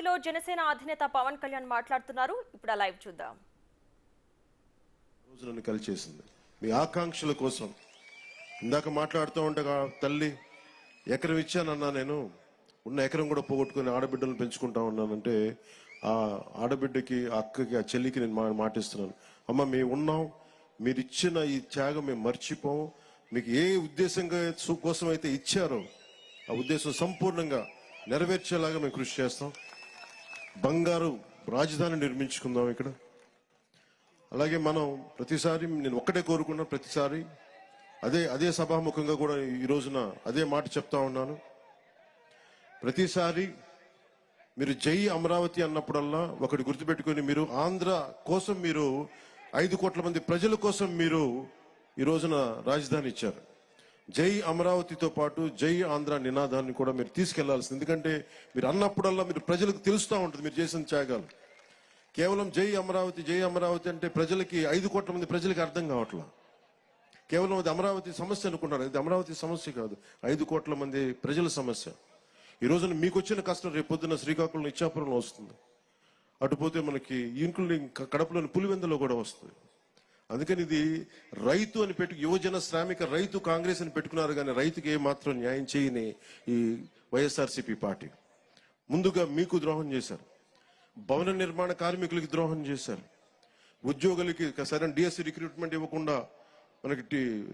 అమరావతిలో జనసేన అధినేత పవన్ కళ్యాణ్ మాట్లాడుతున్నారు. ఇప్పుడు లైవ్ చూద్దాం. రోజులను కలిచేసింది మీ ఆకాంక్షల కోసం. ఇందాక మాట్లాడుతూ ఉండగా తల్లి ఎకరం ఇచ్చానన్నా, నేను ఉన్న ఎకరం కూడా పోగొట్టుకుని ఆడబిడ్డలను పెంచుకుంటా ఉన్నానంటే ఆ ఆడబిడ్డకి, ఆ అక్కకి, ఆ చెల్లికి నేను మాటిస్తున్నాను. అమ్మ, మేము ఉన్నాం, మీరు ఇచ్చిన ఈ త్యాగం మేము మర్చిపోం. మీకు ఏ ఉద్దేశంగా కోసం అయితే ఇచ్చారో ఆ ఉద్దేశం సంపూర్ణంగా నెరవేర్చేలాగా మేము కృషి చేస్తాం. బంగారు రాజధాని నిర్మించుకుందాం ఇక్కడ. అలాగే మనం ప్రతిసారి నేను ఒక్కటే కోరుకున్నా, ప్రతిసారి అదే సభాముఖంగా కూడా ఈ రోజున అదే మాట చెప్తా ఉన్నాను. ప్రతిసారి మీరు జై అమరావతి అన్నప్పుడల్లా ఒకటి గుర్తుపెట్టుకొని, మీరు ఆంధ్ర కోసం, మీరు 5 కోట్ల మంది ప్రజల కోసం మీరు ఈ రోజున రాజధాని ఇచ్చారు. జై అమరావతితో పాటు జై ఆంధ్ర నినాదాన్ని కూడా మీరు తీసుకెళ్లాల్సింది. ఎందుకంటే మీరు అన్నప్పుడల్లా మీరు ప్రజలకు తెలుస్తూ ఉంటుంది మీరు చేసిన త్యాగాలు. కేవలం జై అమరావతి అంటే ప్రజలకి, 5 కోట్ల మంది ప్రజలకి అర్థం కావట్లా. కేవలం అది అమరావతి సమస్య అనుకుంటారు. ఇది అమరావతి సమస్య కాదు, 5 కోట్ల మంది ప్రజల సమస్య. ఈ రోజున మీకు వచ్చిన కష్టం రేపు పొద్దున్న శ్రీకాకుళం, ఇచ్చాపురంలో వస్తుంది. అటుపోతే మనకి ఇంక్లూడింగ్ కడపలోని పులివెందులో కూడా వస్తుంది. అందుకని ఇది రైతు అని యువజన శ్రామిక రైతు కాంగ్రెస్ అని పెట్టుకున్నారు, కానీ రైతుకి ఏమాత్రం న్యాయం చేయని ఈ వైఎస్ఆర్సీపీ పార్టీ ముందుగా మీకు ద్రోహం చేశారు. భవన నిర్మాణ కార్మికులకి ద్రోహం చేశారు. ఉద్యోగులకి సరైన డిఎస్సి రిక్రూట్మెంట్ ఇవ్వకుండా మనకి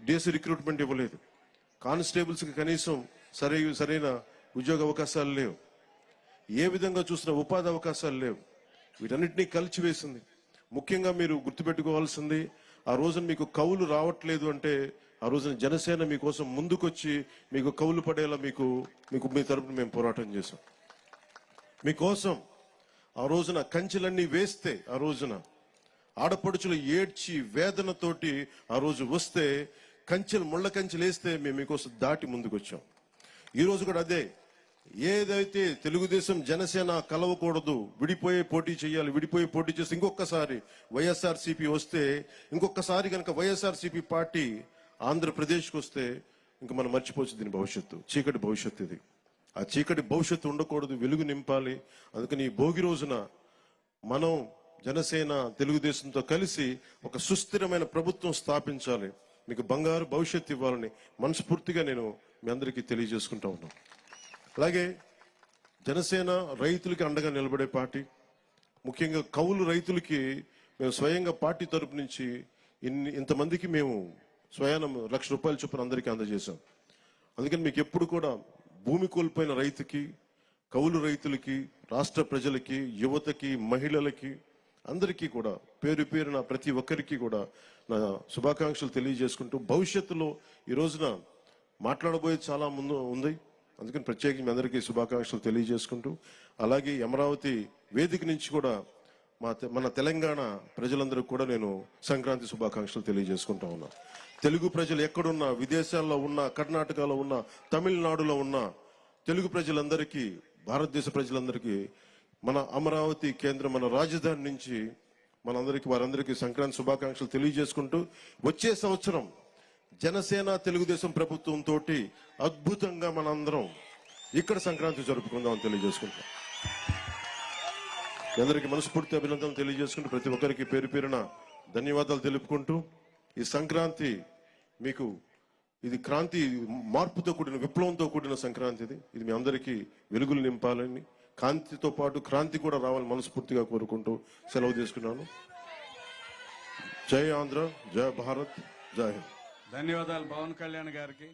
డిఎస్సి రిక్రూట్మెంట్ ఇవ్వలేదు. కానిస్టేబుల్స్కి కనీసం సరైన ఉద్యోగ అవకాశాలు లేవు. ఏ విధంగా చూసినా ఉపాధి అవకాశాలు లేవు. వీటన్నిటినీ కలిచివేసింది. ముఖ్యంగా మీరు గుర్తుపెట్టుకోవాల్సింది, ఆ రోజున మీకు కౌలు రావట్లేదు అంటే ఆ రోజున జనసేన మీకోసం ముందుకొచ్చి మీకు కౌలు పడేలా మీ తరపున మేము పోరాటం చేశాం. మీకోసం ఆ రోజున కంచెలన్నీ వేస్తే, ఆ రోజున ఆడపడుచులు ఏడ్చి వేదనతోటి ఆ రోజు వస్తే, ముళ్ళ కంచెలు వేస్తే మేము మీకోసం దాటి ముందుకొచ్చాం. ఈ రోజు కూడా అదే. ఏదైతే తెలుగుదేశం జనసేన కలవకూడదు, విడిపోయే పోటీ చేయాలి, విడిపోయే పోటీ చేస్తే ఇంకొకసారి వైఎస్ఆర్సీపీ వస్తే, ఇంకొకసారి కనుక వైఎస్ఆర్సీపీ పార్టీ ఆంధ్రప్రదేశ్కి వస్తే ఇంక మనం మర్చిపోవచ్చు దీని భవిష్యత్తు. చీకటి భవిష్యత్తు ఇది. ఆ చీకటి భవిష్యత్తు ఉండకూడదు, వెలుగు నింపాలి. అందుకని ఈ భోగి రోజున మనం జనసేన తెలుగుదేశంతో కలిసి ఒక సుస్థిరమైన ప్రభుత్వం స్థాపించాలి, మీకు బంగారు భవిష్యత్తు ఇవ్వాలని మనస్ఫూర్తిగా నేను మీ అందరికీ తెలియజేసుకుంటా ఉన్నాను. అలాగే జనసేన రైతులకి అండగా నిలబడే పార్టీ. ముఖ్యంగా కౌలు రైతులకి మేము స్వయంగా పార్టీ తరపు నుంచి ఇంతమందికి మేము స్వయానం ₹1,00,000 చొప్పున అందరికీ అందజేశాం. అందుకని మీకు ఎప్పుడు కూడా భూమి కోల్పోయిన రైతుకి, కౌలు రైతులకి, రాష్ట్ర ప్రజలకి, యువతకి, మహిళలకి అందరికీ కూడా పేరు పేరున ప్రతి ఒక్కరికి కూడా నా శుభాకాంక్షలు తెలియజేసుకుంటూ, భవిష్యత్తులో ఈ రోజున మాట్లాడబోయేది చాలా ముందు ఉంది. అందుకని ప్రత్యేకించి మీ అందరికీ శుభాకాంక్షలు తెలియజేసుకుంటూ, అలాగే అమరావతి వేదిక నుంచి కూడా మన తెలంగాణ ప్రజలందరికీ కూడా నేను సంక్రాంతి శుభాకాంక్షలు తెలియజేసుకుంటా ఉన్నా. తెలుగు ప్రజలు ఎక్కడున్నా, విదేశాల్లో ఉన్నా, కర్ణాటకలో ఉన్నా, తమిళనాడులో ఉన్నా, తెలుగు ప్రజలందరికీ, భారతదేశ ప్రజలందరికీ మన అమరావతి కేంద్రం, మన రాజధాని నుంచి వారందరికీ సంక్రాంతి శుభాకాంక్షలు తెలియజేసుకుంటూ, వచ్చే సంవత్సరం జనసేన తెలుగుదేశం ప్రభుత్వం తోటి అద్భుతంగా మనందరం ఇక్కడ సంక్రాంతి జరుపుకుందామని తెలియజేసుకుంటాం. అందరికీ మనస్ఫూర్తి అభినందనలు తెలియజేసుకుంటూ, ప్రతి ఒక్కరికి పేరు పేరున ధన్యవాదాలు తెలుపుకుంటూ, ఈ సంక్రాంతి మీకు ఇది క్రాంతి, మార్పుతో కూడిన, విప్లవంతో కూడిన సంక్రాంతి. ఇది మీ అందరికీ వెలుగులు నింపాలని, కాంతితో పాటు క్రాంతి కూడా రావాలని మనస్ఫూర్తిగా కోరుకుంటూ సెలవు తీసుకున్నాను. జై ఆంధ్ర, జై భారత్, జై హింద్. ధన్యవాదాలు పవన్ కళ్యాణ్ గారికి.